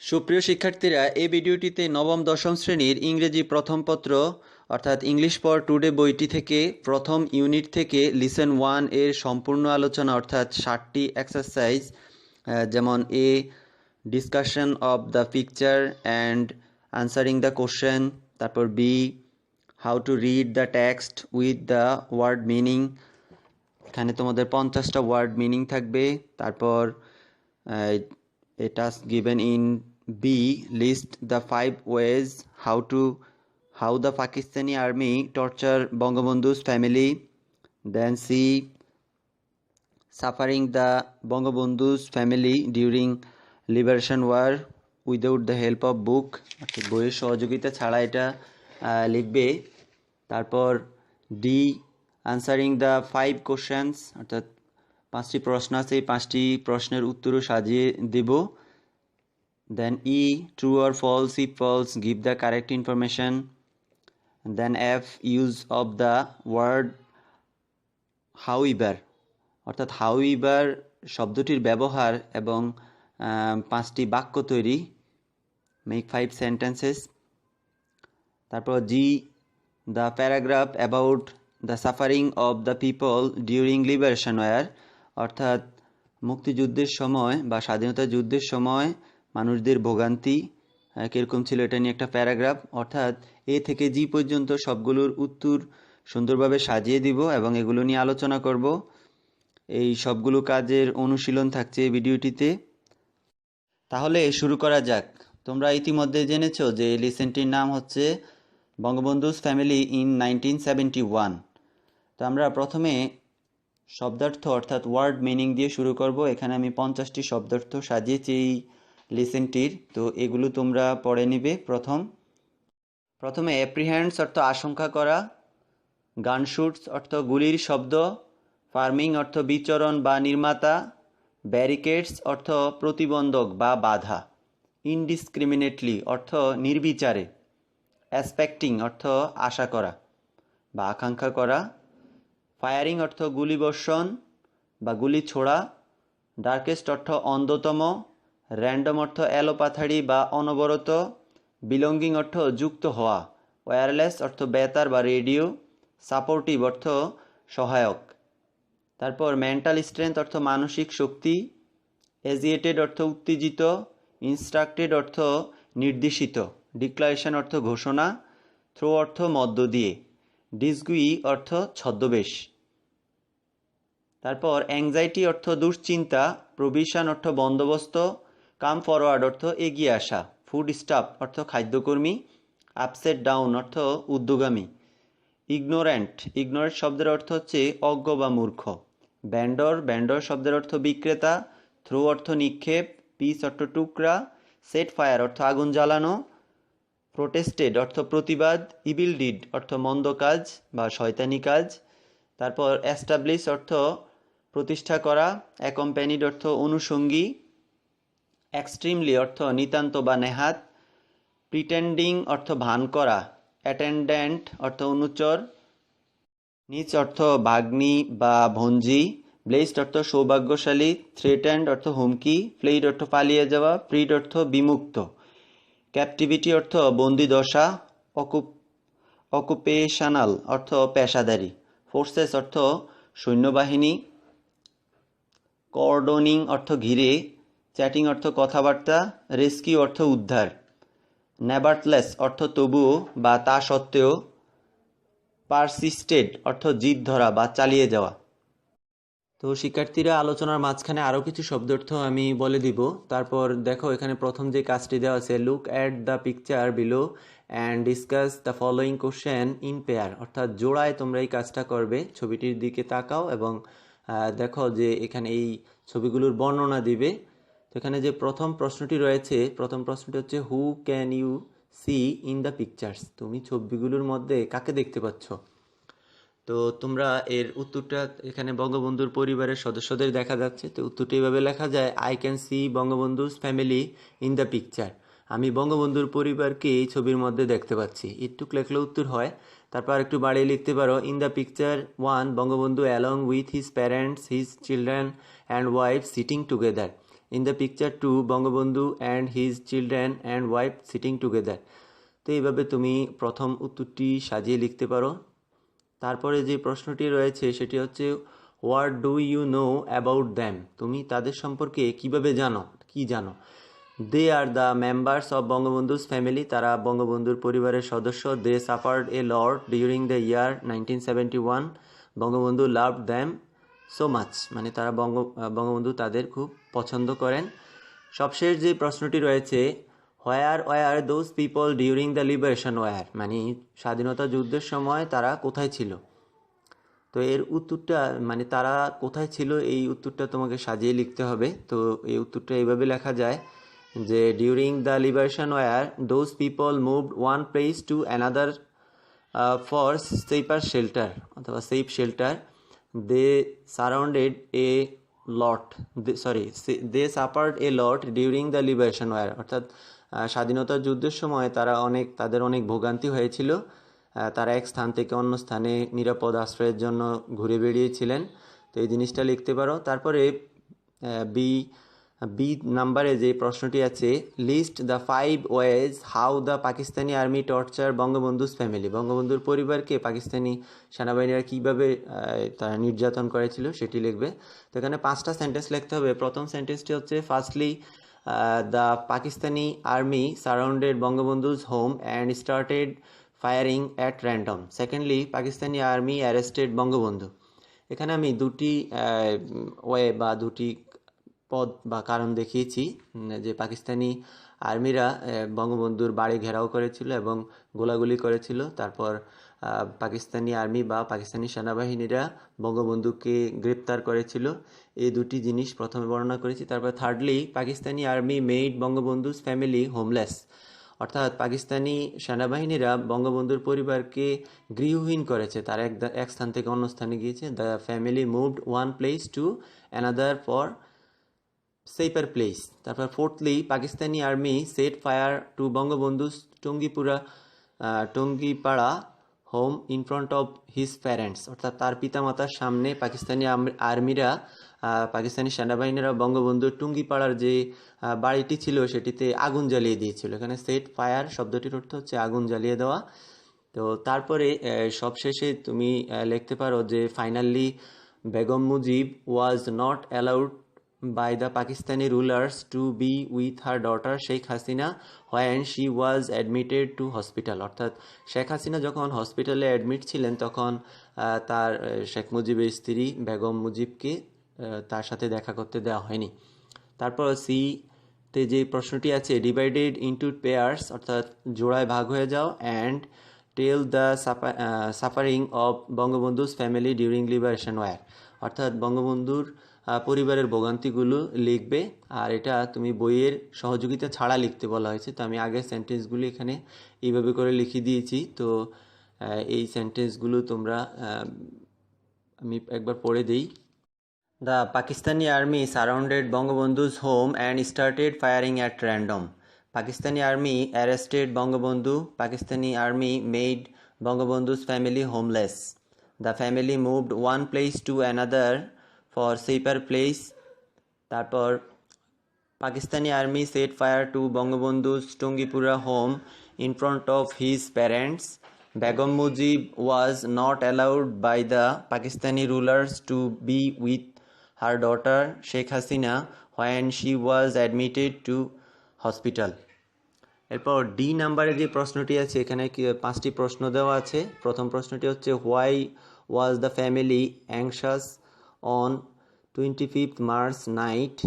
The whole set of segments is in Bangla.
সুপ্রিয় শিক্ষার্থীরা, এই ভিডিওটিতে নবম দশম শ্রেণীর ইংরেজি প্রথম পত্র অর্থাৎ ইংলিশ ফর টুডে বইটি থেকে প্রথম ইউনিট থেকে লিসন 1 এর সম্পূর্ণ আলোচনা অর্থাৎ 60টি এক্সারসাইজ, যেমন a discussion of the picture and answering the question, তারপর B how to read the text with the word meaning, এখানে তোমাদের 50টা ওয়ার্ড মিনিং থাকবে। তারপর a task given in B, list the 5 ways how the Pakistani army torture Bangabandhu's family. Then C, suffering the Bangabandhu's family during liberation war without the help of book, বইয়ের সহযোগিতা ছাড়া এটা লিখবে। তারপর ডি, আনসারিং দ্য 5 কোশ্চেন্স, অর্থাৎ 5টি প্রশ্ন আছে, এই 5টি প্রশ্নের উত্তরও সাজিয়ে দেব। Then E, true or false, if false give the correct information. Then F, use of the word however, অর্থাৎ হাউইভার শব্দটির ব্যবহার এবং 5টি বাক্য তৈরি, মেক 5 সেন্টেন্সেস। তারপর G, the paragraph about the suffering of the people during liberation war, অর্থাৎ মুক্তিযুদ্ধের সময় বা স্বাধীনতা যুদ্ধের সময় মানুষদের ভোগান্তি কীরকম ছিল এটা নিয়ে একটা প্যারাগ্রাফ। অর্থাৎ এ থেকে জি পর্যন্ত সবগুলোর উত্তর সুন্দরভাবে সাজিয়ে দিব এবং এগুলো নিয়ে আলোচনা করব। এই সবগুলো কাজের অনুশীলন থাকছে এই ভিডিওটিতে। তাহলে শুরু করা যাক। তোমরা ইতিমধ্যে জেনেছো যে লিসেনটির নাম হচ্ছে বঙ্গবন্ধুস ফ্যামিলি ইন 1971। তো আমরা প্রথমে শব্দার্থ অর্থাৎ ওয়ার্ড মিনিং দিয়ে শুরু করব। এখানে আমি 50টি শব্দার্থ সাজিয়েছি এই লিসেনটির, তো এগুলো তোমরা পড়ে নিবে। প্রথমে অ্যাপ্রিহেন্ডস অর্থ আশঙ্কা করা, গানশুটস অর্থ গুলির শব্দ, ফার্মিং অর্থ বিচরণ বা নির্মাতা, ব্যারিকেডস অর্থ প্রতিবন্ধক বা বাধা, ইনডিসক্রিমিনেটলি অর্থ নির্বিচারে, অ্যাসপেক্টিং অর্থ আশা করা বা আকাঙ্ক্ষা করা, ফায়ারিং অর্থ গুলিবর্ষণ বা গুলি ছোড়া, ডার্কেস্ট অর্থ অন্ধতম, র্যান্ডম অর্থ এলোপাথাড়ি বা অনবরত, বিলঙ্গিং অর্থ যুক্ত হওয়া, ওয়্যারলেস অর্থ বেতার বা রেডিও, সাপোর্টিভ অর্থ সহায়ক। তারপর মেন্টাল স্ট্রেংথ অর্থ মানসিক শক্তি, এজিয়েটেড অর্থ উত্তেজিত, ইনস্ট্রাক্টেড অর্থ নির্দেশিত, ডিক্লারেশন অর্থ ঘোষণা, থ্রো অর্থ মধ্য দিয়ে, ডিসগুই অর্থ ছদ্মবেশ। তারপর অ্যাংজাইটি অর্থ দুশ্চিন্তা, প্রভিশন অর্থ বন্দোবস্ত, কাম ফরওয়ার্ড অর্থ এগিয়ে আসা, ফুড স্টাফ অর্থ খাদ্যকর্মী, আপসেট ডাউন অর্থ উদ্যোগামী, ইগনোরেন্ট শব্দের অর্থ হচ্ছে অজ্ঞ বা মূর্খ, ব্যান্ডর শব্দের অর্থ বিক্রেতা, থ্রো অর্থ নিক্ষেপ, পিস অর্থ টুকরা, সেট ফায়ার অর্থ আগুন জ্বালানো, প্রোটেস্টেড অর্থ প্রতিবাদ, ইভিল ডিড অর্থ মন্দ কাজ বা শয়তানি কাজ। তারপর এস্টাবলিশ অর্থ প্রতিষ্ঠা করা, অ্যাকম্প্যানিড অর্থ অনুষঙ্গী, এক্সট্রিমলি অর্থ নিতান্ত বা নেহাত, প্রিটেন্ডিং অর্থ ভান করা, অ্যাটেন্ড্যান্ট অর্থ অনুচর, নিচ অর্থ ভাগ্নি বা ভঞ্জি, ব্লেসড অর্থ সৌভাগ্যশালী, থ্রেটেন্ড অর্থ হুমকি, ফ্লেইড অর্থ পালিয়ে যাওয়া, ফ্রিড অর্থ বিমুক্ত, ক্যাপটিভিটি অর্থ বন্দি দশা, অকুপেশনাল অর্থ পেশাদারি, ফোর্সেস অর্থ সৈন্যবাহিনী, কর্ডনিং অর্থ ঘিরে, চ্যাটিং অর্থ কথাবার্তা, রেস্কিউ অর্থ উদ্ধার, নেভারথলেস অর্থ তবুও বা তা সত্ত্বেও, পারসিস্টেড অর্থ জিদ ধরা বা চালিয়ে যাওয়া। তো শিক্ষার্থীরা, আলোচনার মাঝখানে আরও কিছু শব্দার্থ আমি বলে দিব। তারপর দেখো, এখানে প্রথম যে কাজটি দেওয়া আছে, look at the picture below and discuss the following question in pair, অর্থাৎ জোড়ায় তোমরা এই কাজটা করবে। ছবিটির দিকে তাকাও এবং দেখো যে এখানে এই ছবিগুলোর বর্ণনা দিবে। তো এখানে যে প্রথম প্রশ্নটি রয়েছে, প্রথম প্রশ্নটি হচ্ছে who can you see in the pictures, তুমি ছবিগুলোর মধ্যে কাকে দেখতে পাচ্ছ? তো তোমরা এর উত্তরটা, এখানে বঙ্গবন্ধুর পরিবারের সদস্যদের দেখা যাচ্ছে, তো উত্তরটা এইভাবে লেখা যায়, I can see Bangabandhu's family in the picture, আমি বঙ্গবন্ধুর পরিবারকে এই ছবির মধ্যে দেখতে পাচ্ছি। একটু লেখলে উত্তর হয়। তারপর একটু বাড়িয়ে লিখতে পারো, in the picture 1 Bangabandhu along with his parents, his children and wife sitting together, in the picture two Bangabandhu and his children and wife sitting together. তো এইভাবে তুমি প্রথম উত্তরটি সাজিয়ে লিখতে পারো। তারপরে যে প্রশ্নটি রয়েছে সেটি হচ্ছে what do you know about them, তুমি তাদের সম্পর্কে কিভাবে জানো, কি জানো। They are the members of Bangabandhu's family, তারা বঙ্গবন্ধুর পরিবারের সদস্য। They suffered a lot during the year 1971, Bangabandhu loved them so much, মানে তারা বঙ্গবন্ধু তাদের খুব পছন্দ করেন। সবশেষ যে প্রশ্নটি রয়েছে were those people during the liberation war, মানে স্বাধীনতা যুদ্ধের সময় তারা কোথায় ছিল। তো এর উত্তরটা মানে তারা কোথায় ছিল এই উত্তরটা তোমাকে সাজিয়ে লিখতে হবে। তো এই উত্তরটা এইভাবে লেখা যায় যে during the liberation war those people moved one place to another for safer shelter অথবা safe shelter. They surrounded a lot they suffered a lot during the liberation war, অর্থাৎ স্বাধীনতা যুদ্ধের সময় তাদের অনেক ভোগান্তি হয়েছিল। তারা এক স্থান থেকে অন্য স্থানে নিরাপদ আশ্রয়ের জন্য ঘুরে বেরিয়েছিলেন। তো এই জিনিসটা লিখতে পারো। তারপরে বি নাম্বারে যে প্রশ্নটি আছে list the 5 ways how the Pakistani army torture Bangabandhu's family, বঙ্গবন্ধুর পরিবারকে পাকিস্তানি সেনাবাহিনীরা কীভাবে তারা নির্যাতন করেছিল সেটি লিখবে। তো এখানে 5টা সেন্টেন্স লিখতে হবে। প্রথম সেন্টেন্সটি হচ্ছে firstly the Pakistani army surrounded Bangabandhu's home and started firing at random. Secondly Pakistani army arrested Bangabandhu. এখানে আমি দুটি ওয়ে বা দুটি পদ বা কারণ দেখিয়েছি যে পাকিস্তানি আর্মিরা বঙ্গবন্ধুর বাড়ি ঘেরাও করেছিল এবং গোলাগুলি করেছিল। তারপর পাকিস্তানি আর্মি বা পাকিস্তানি সেনাবাহিনীরা বঙ্গবন্ধুকে গ্রেপ্তার করেছিল। এই দুটি জিনিস প্রথমে বর্ণনা করেছি। তারপর thirdly Pakistani army made Bangabandhu's family homeless, অর্থাৎ পাকিস্তানি সেনাবাহিনীরা বঙ্গবন্ধুর পরিবারকে গৃহহীন করেছে, তারা এক স্থান থেকে অন্য স্থানে গিয়েছে। The family moved one place to another for safer place. তারপর fourthly Pakistani army set fire to Bangabandhu's Tungipara home in front of his parents, অর্থাৎ তার পিতামাতার সামনে পাকিস্তানি আর্মিরা পাকিস্তানি সেনাবাহিনীরা বঙ্গবন্ধুর টুঙ্গিপাড়ার যে বাড়িটি ছিল সেটিতে আগুন জ্বালিয়ে দিয়েছিল। এখানে সেট ফায়ার শব্দটির অর্থ হচ্ছে আগুন জ্বালিয়ে দেওয়া। তো তারপরে সবশেষে তুমি লিখতে পারো যে finally Begum Mujib was not allowed by the Pakistani rulers to be with her daughter Sheikh Hasina when she was admitted to hospital, অর্থাৎ শেখ হাসিনা যখন হসপিটালে অ্যাডমিট ছিলেন তখন তার শেখ মুজিবের স্ত্রী বেগম মুজিবকে তার সাথে দেখা করতে দেওয়া হয়নি। তারপর সিতে যে প্রশ্নটি আছে ডিভাইডেড ইনটু পেয়ার্স, অর্থাৎ জোড়ায় ভাগ হয়ে যাও, and tell the suffering of Bangabandhu's family during liberation war, অর্থাৎ বঙ্গবন্ধুর পরিবারের ভোগান্তিগুলো লিখবে। আর এটা তুমি বইয়ের সহযোগিতা ছাড়া লিখতে বলা হয়েছে। তো আমি আগের সেন্টেন্সগুলি এখানে এইভাবে করে লিখে দিয়েছি। তো এই সেন্টেন্সগুলো তোমরা আমি একবার পড়ে দিই। The Pakistani army surrounded Bangabandhu's home and started firing at random. Pakistani army arrested Bangabandhu. Pakistani army made Bangabandhu's family homeless. The family moved one place to another for safer place. তারপর Pakistani army set fire to Bangabandhu's Tungipura home in front of his parents. Begum Mujib was not allowed by the Pakistani rulers to be with her daughter Sheikh Hasina when she was admitted to hospital. এরপর ডি নাম্বারে যে প্রশ্নটি আছে এখানে 5টি প্রশ্ন দেওয়া আছে। প্রথম প্রশ্নটি হচ্ছে why was the family anxious on 25 March night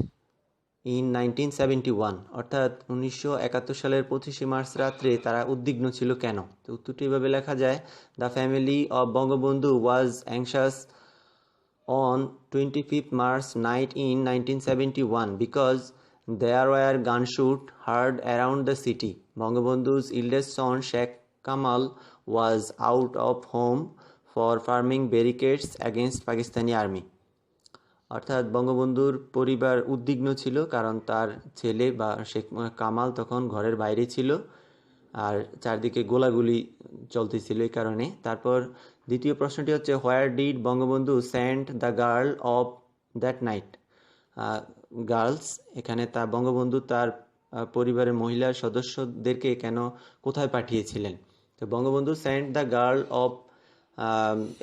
in 1971, অর্থাৎ 1971 সালের 25 মার্চ রাত্রে তারা উদ্বিগ্ন ছিল কেন। তো উত্তরটি এভাবে লেখা যায় the family of Bangabandhu was anxious on 25th March night in 1971 because there were gunshot heard around the city. Bangabandhu's eldest son Sheikh Kamal was out of home for forming barricades against Pakistani army. অর্থাৎ বঙ্গবন্ধুর পরিবার উদ্বিগ্ন ছিল কারণ তার ছেলে বা শেখ কামাল তখন ঘরের বাইরে ছিল আর চারদিকে গোলাগুলি চলতেছিল এই কারণে। তারপর দ্বিতীয় প্রশ্নটি হচ্ছে where did Bangabandhu send the girl of that night, girls, এখানে তার বঙ্গবন্ধু তার পরিবারের মহিলা সদস্যদেরকে কেন কোথায় পাঠিয়েছিলেন। তো Bangabandhu sent the girl of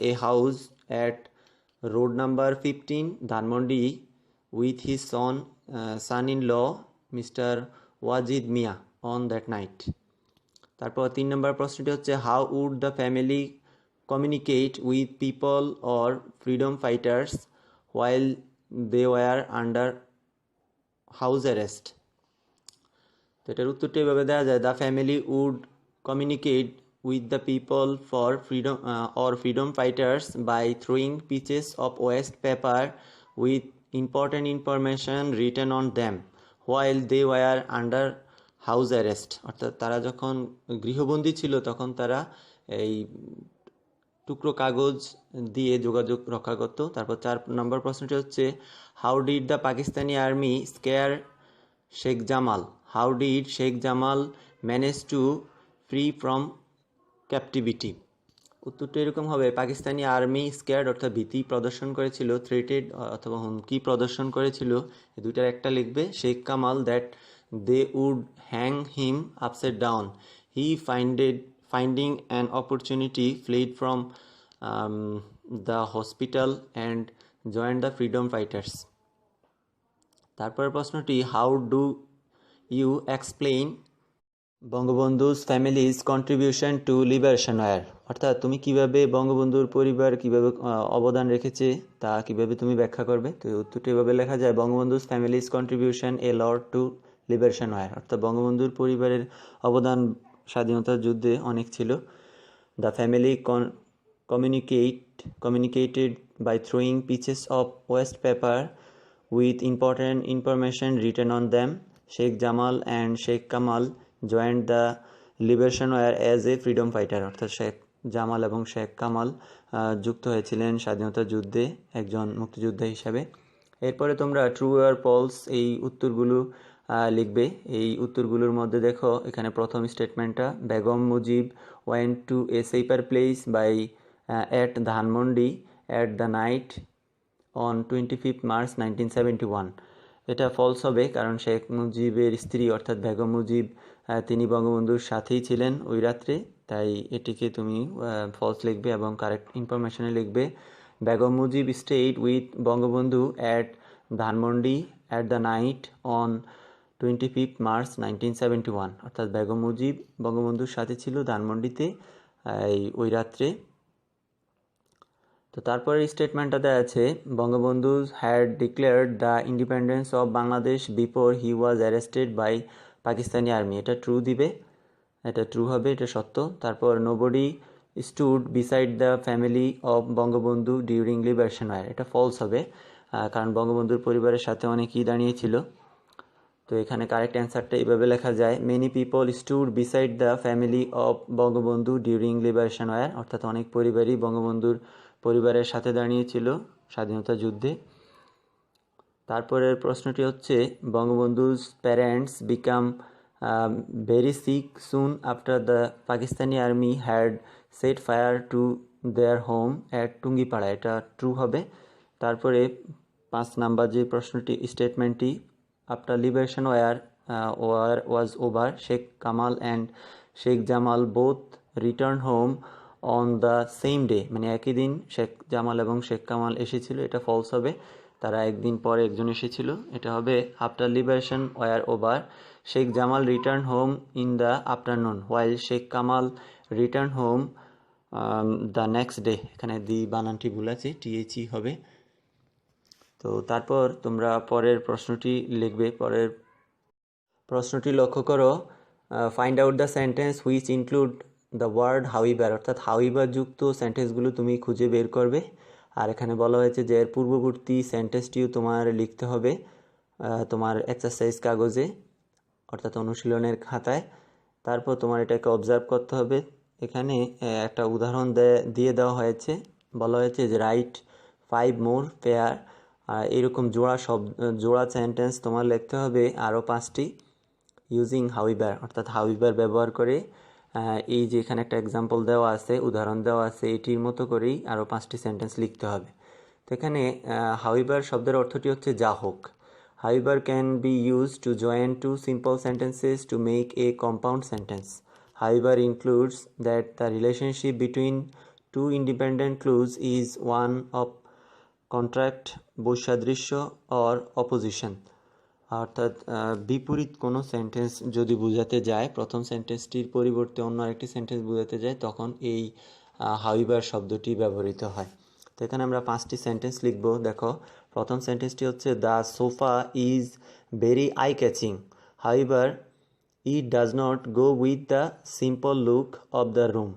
a house at road number 15 Dhanmondi with his son in law mister Wajed Miah on that night. তারপর 3 নম্বর প্রশ্নটি হচ্ছে how would the family communicate with people or freedom fighters while they were under house arrest. তো এটার উত্তরটি এভাবে দেওয়া যায়, the family would communicate with the people for freedom or freedom fighters by throwing pieces of West paper with important information written on them while they were under house arrest. অর্থাৎ তারা যখন গৃহবন্দী ছিল তখন তারা এই টুকরো কাগজ দিয়ে যোগাযোগ রক্ষা করত। তারপর 4 নম্বর প্রশ্নটি হচ্ছে how did the Pakistani army scare Sheikh Jamal, how did Sheikh Jamal manage to free from captivity. উত্তরটি এরকম হবে, পাকিস্তানি আর্মি স্কেয়ার্ড অর্থাৎ ভীতি প্রদর্শন করেছিল, থ্রেটেড অথবা হুমকি প্রদর্শন করেছিল, এই দুইটার একটা লিখবে, Sheikh Kamal that they would hang him upside down, he finding an opportunity fled from the hospital and joint the freedom fighters. তারপরের প্রশ্নটি how do you explain Bangabandhu's family's contribution to liberation war. অর্থাৎ তুমি কিভাবে বঙ্গবন্ধুর পরিবার কিভাবে অবদান রেখেছে তা কিভাবে তুমি ব্যাখ্যা করবে। তো উত্তরটি এভাবে লেখা যায়, Bangabandhu's family's contribution a lot to liberation war. অর্থাৎ বঙ্গবন্ধুর পরিবারের অবদান স্বাধীনতার যুদ্ধে অনেক ছিল। The family communicated by throwing pieces of waste paper with important information written on them. Sheikh Jamal and Sheikh Kamal joined the Liberation War as a freedom fighter. অর্থাৎ শেখ জামাল এবং শেখ কামাল যুক্ত হয়েছিলেন স্বাধীনতা যুদ্ধে একজন মুক্তিযোদ্ধা হিসাবে। এরপরে তোমরা ট্রু আর ফলস এই উত্তরগুলো লিখবে। এই উত্তরগুলোর মধ্যে দেখো এখানে প্রথম স্টেটমেন্টটা, Begum Mujib went to a safer place by at Dhanmondi at the night on 25 March 1971। এটা ফলস হবে কারণ শেখ মুজিবের স্ত্রী অর্থাৎ বেগম মুজিব তিনি বঙ্গবন্ধুর সাথেই ছিলেন ওই রাত্রে, তাই এটিকে তুমি ফলস লিখবে এবং কারেক্ট ইনফরমেশনে লিখবে Begum Mujib stayed with Bangabandhu at Dhanmondi at the night on 25 March 1971। অর্থাৎ বেগম মুজিব বঙ্গবন্ধুর সাথে ছিল ধানমন্ডিতে ওই রাত্রে। তো তারপরে স্টেটমেন্টটা দেওয়া আছে, Bangabandhu had declared the independence of Bangladesh before he was arrested by Pakistani army. এটা ট্রু দিবে, এটা ট্রু হবে, এটা সত্য। তারপর nobody stood beside the family of Bangabandhu during liberation war. এটা ফলস হবে কারণ বঙ্গবন্ধুর পরিবারের সাথে অনেকেই দাঁড়িয়েছিল। তো এখানে কারেক্ট অ্যান্সারটা এইভাবে লেখা যায়, many people stood beside the family of Bangabandhu during liberation war. অর্থাৎ অনেক পরিবারই বঙ্গবন্ধুর পরিবারের সাথে দাঁড়িয়েছিল স্বাধীনতা যুদ্ধে। তারপরের প্রশ্নটি হচ্ছে Bangabandhu's parents become very sick soon after the Pakistani army had set fire to their home at Tungipara. এটা ট্রু হবে। তারপরে 5 নাম্বার যে প্রশ্নটি স্টেটমেন্টটি, after liberation war was over Sheikh Kamal and Sheikh Jamal both return home on the same day. মানে একই দিন শেখ জামাল এবং শেখ কামাল এসেছিল, এটা ফলস হবে, তারা একদিন পরে একজন এসেছিল। এটা হবে after liberation war over Sheikh Jamal return home in the afternoon while Sheikh Kamal return home the next day. এখানে দি বানানটি ভুল আছে, টিএইচই হবে। তো তারপর তোমরা পরের প্রশ্নটি লিখবে। পরের প্রশ্নটি লক্ষ্য করো, find out the sentence which include the word however. অর্থাৎ হাউইভার যুক্ত সেন্টেন্সগুলো তুমি খুঁজে বের করবে। আর এখানে বলা হয়েছে যে এর পূর্ববর্তী সেন্টেন্সটিও তোমার লিখতে হবে তোমার এক্সারসাইজ কাগজে অর্থাৎ অনুশীলনের খাতায়। তারপর তোমার এটাকে অবজার্ভ করতে হবে। এখানে একটা উদাহরণ দিয়ে দেওয়া হয়েছে, বলা হয়েছে যে রাইট 5 মোর পেয়ার। এরকম জোড়া সেন্টেন্স তোমার লিখতে হবে আরও 5টি ইউজিং হাউইভার, অর্থাৎ হাউইভার ব্যবহার করে। এই যে এখানে একটা এক্সাম্পল দেওয়া আছে, উদাহরণ দেওয়া আছে, এটির মতো করেই আরও 5টি সেন্টেন্স লিখতে হবে। তো এখানে হাউইভার শব্দের অর্থটি হচ্ছে যা হোক। however can be used to join two simple sentences to make a compound sentence. However includes that the relationship between two independent clues is one of contract, বৈসাদৃশ্য or opposition. অর্থাৎ বিপরীত কোনো সেন্টেন্স যদি বোঝাতে যায়, প্রথম সেন্টেন্সটির পরিবর্তে অন্য আরেকটি সেন্টেন্স বোঝাতে যায়, তখন এই হাউইভার শব্দটি ব্যবহৃত হয়। তো এখানে আমরা 5টি সেন্টেন্স লিখব। দেখো, প্রথম সেন্টেন্সটি হচ্ছে the sofa is very eye catching, however it does not go with the simple look of the room.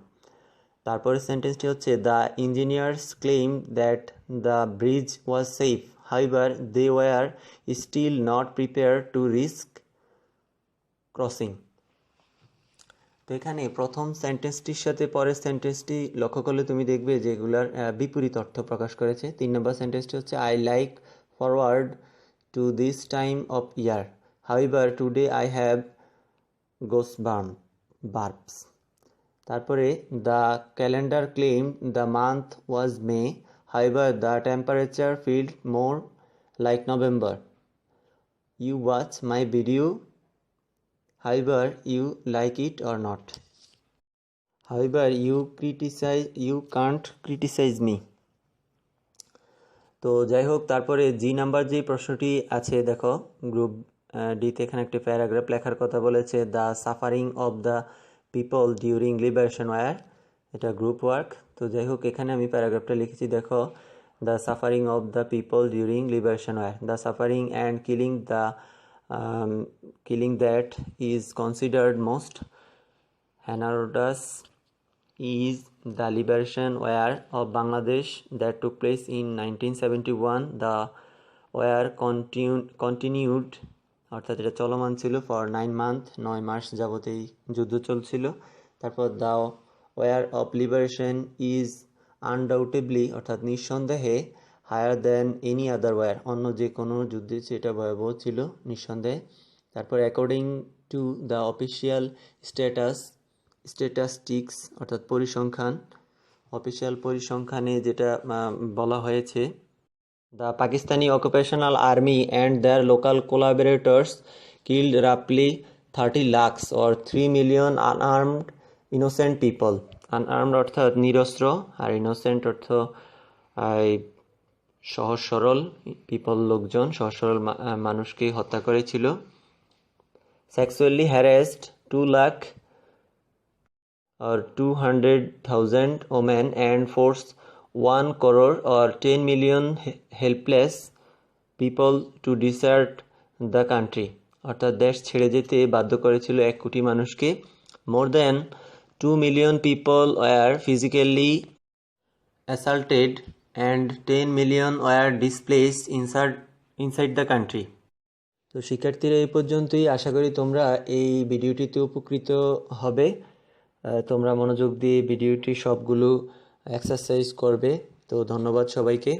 তারপরে সেন্টেন্সটি হচ্ছে the engineers claim that the bridge was safe, however they were still not prepared to risk crossing. তো এখানে প্রথম সেন্টেন্সটির সাথে পরের সেন্টেন্সটি লক্ষ্য করলে তুমি দেখবে যে এগুলার বিপরীত অর্থ প্রকাশ করেছে। 3 নম্বর সেন্টেন্সটি হচ্ছে I like forward to this time of year, however today I have goosebumps. তারপরে the calendar claim the month was May, however the temperature felt more like November. You watch my video, however you like it or not. However you can't criticize me. তো যাই হোক, তারপরে জি নাম্বার যে প্রশ্নটি আছে, দেখো গ্রুপ ডিতে এখানে একটি প্যারাগ্রাফ লেখার কথা বলেছে, the suffering of the people during liberation war, এটা গ্রুপ ওয়ার্ক। তো যাই হোক, এখানে আমি প্যারাগ্রাফটা লিখেছি, দেখো the suffering of the people during liberation war. The suffering and killing that is considered most heinous is the liberation war of Bangladesh that took place in 1971. The war continued, অর্থাৎ এটা চলমান ছিল for 9 months, 9 মাস যাবত এই যুদ্ধ চলছিল। তারপর the war of liberation is undoubtedly, অর্থাৎ নিঃসন্দেহে, higher than any other war, অন্য যে কোনো যুদ্ধে সেটা ভয়াবহ ছিল নিঃসন্দেহে। তারপর according to the official statistics, অর্থাৎ পরিসংখ্যান, অফিসিয়াল পরিসংখ্যানে যেটা বলা হয়েছে, the Pakistani occupational army and their local collaborators killed রাফলি 30 lakhs or 3 million unarmed innocent people. Unarmed অর্থাৎ নিরস্ত্র, আর ইনোসেন্ট অর্থ সহজ সরল, পিপল লোকজন, সহজ সরল মানুষকে হত্যা করেছিল। Sexually harassed 2 lakh or 200,000 women and forced 1 crore or 10 million helpless people to desert the country, অর্থাৎ দেশ ছেড়ে যেতে বাধ্য করেছিল 1 কোটি মানুষকে। More than 2 million people were physically assaulted and 10 million were displaced inside the country. তো শিক্ষার্থীরা এই পর্যন্তই। আশা করি তোমরা এই ভিডিওটিতে উপকৃত হবে। তোমরা মনোযোগ দিয়ে ভিডিওটি সবগুলো এক্সারসাইজ করবে। তো ধন্যবাদ সবাইকে।